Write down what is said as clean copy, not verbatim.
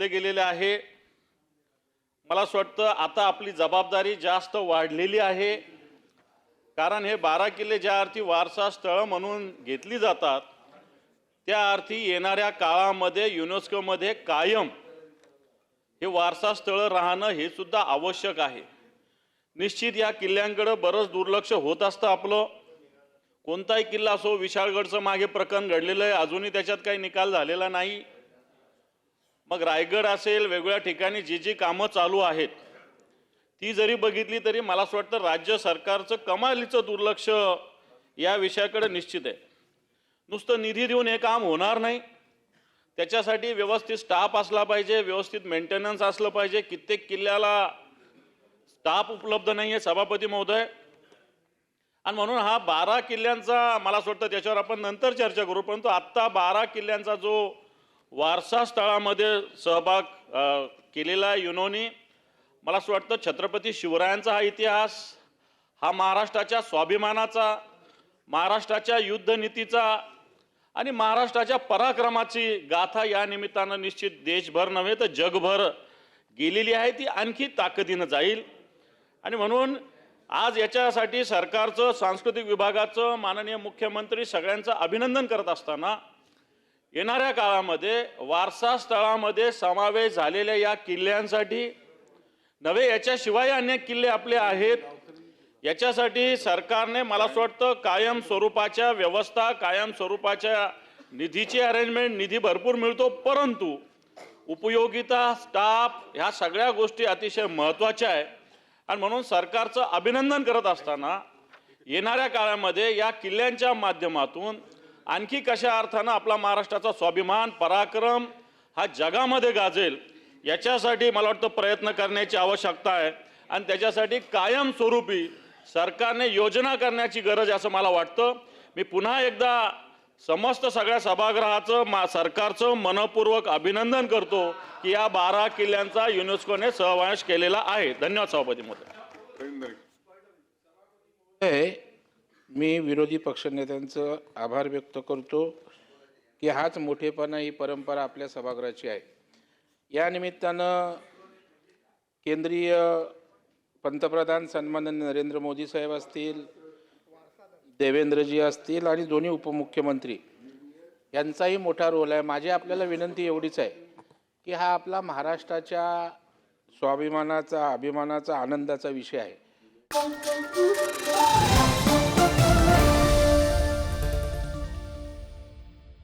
गेलेले आहे। मला असं वाटतं आता आपली जबाबदारी जास्त वाढलेली आहे, कारण हे 12 किल्ले ज्या अर्थी वारसा स्थळ म्हणून घेतली जातात त्या अर्थी येणाऱ्या काळामध्ये युनेस्कोमध्ये कायम हे वारसा स्थळ राहणं हे सुद्धा आवश्यक आहे। निश्चित या किल्ल्यांकडे बरंच दुर्लक्ष होत असतं आपलं। कोणताही किल्ला असो, विशाळगडचं मागे प्रकरण घडलेलं आहे, अजूनही त्याच्यात काही निकाल झालेला नाही। मग रायगड असेल, वेगवेगळ्या ठिकाणी जी जी कामं चालू आहेत ती जरी बघितली तरी मला असं वाटतं राज्य सरकारचं कमालीचं दुर्लक्ष या विषयाकडे निश्चित आहे। नुसतं निधी देऊन हे काम होणार नाही, त्याच्यासाठी व्यवस्थित स्टाफ असला पाहिजे, व्यवस्थित मेंटेनन्स असलं पाहिजे। कित्येक किल्ल्याला स्टाफ उपलब्ध नाही आहे सभापती महोदय, आणि म्हणून हा 12 किल्ल्यांचा मला असं वाटतं त्याच्यावर आपण नंतर चर्चा करू, परंतु आत्ता 12 किल्ल्यांचा जो वारसा स्थळामध्ये सहभाग केलेला युनोनी, मला असं वाटतं छत्रपती शिवरायांचा हा इतिहास, हा महाराष्ट्राच्या स्वाभिमानाचा, महाराष्ट्राच्या युद्धनीतीचा आणि महाराष्ट्राच्या पराक्रमाची गाथा या निमित्तानं निश्चित देशभर नव्हे तर जगभर गेलेली आहे, ती आणखी ताकदीनं जाईल। आणि म्हणून आज याच्यासाठी सरकारचं, सांस्कृतिक विभागाचं, माननीय मुख्यमंत्री सगळ्यांचं अभिनंदन करत असताना येणाऱ्या काळामध्ये वारसा स्थळामध्ये समावेश झालेल्या या किल्ल्यांसाठी नव्हे, याच्याशिवाय अनेक किल्ले आपले आहेत, याच्यासाठी सरकारने मला असं वाटतं कायम स्वरूपाच्या व्यवस्था, कायम स्वरूपाच्या निधीची अरेंजमेंट, निधी भरपूर मिळतो, परंतु उपयोगिता, स्टाफ ह्या सगळ्या गोष्टी अतिशय महत्त्वाच्या आहे। आणि म्हणून सरकारचं अभिनंदन करत असताना येणाऱ्या काळामध्ये या किल्ल्यांच्या माध्यमातून आणखी कशा अर्थानं आपला महाराष्ट्राचा स्वाभिमान, पराक्रम हा जगामध्ये गाजेल, याच्यासाठी मला वाटतं प्रयत्न करण्याची आवश्यकता आहे। आणि त्याच्यासाठी कायमस्वरूपी सरकारने योजना करण्याची गरज असं मला वाटतं। मी पुन्हा एकदा समस्त सगळ्या सभागृहाचं, सरकारचं मनपूर्वक अभिनंदन करतो की या 12 किल्ल्यांचा युनेस्कोने सहवास केलेला आहे। धन्यवाद सभापती महोदय। मी विरोधी पक्षनेत्यांचं आभार व्यक्त करतो की हाच मोठेपणा, ही परंपरा आपल्या सभागृहाची आहे। या निमित्तानं केंद्रीय पंतप्रधान सन्माननीय नरेंद्र मोदी साहेब असतील, देवेंद्रजी असतील आणि दोन्ही उपमुख्यमंत्री यांचाही मोठा रोल आहे। माझी आपल्याला विनंती एवढीच आहे की हा आपला महाराष्ट्राच्या स्वाभिमानाचा, अभिमानाचा, आनंदाचा विषय आहे।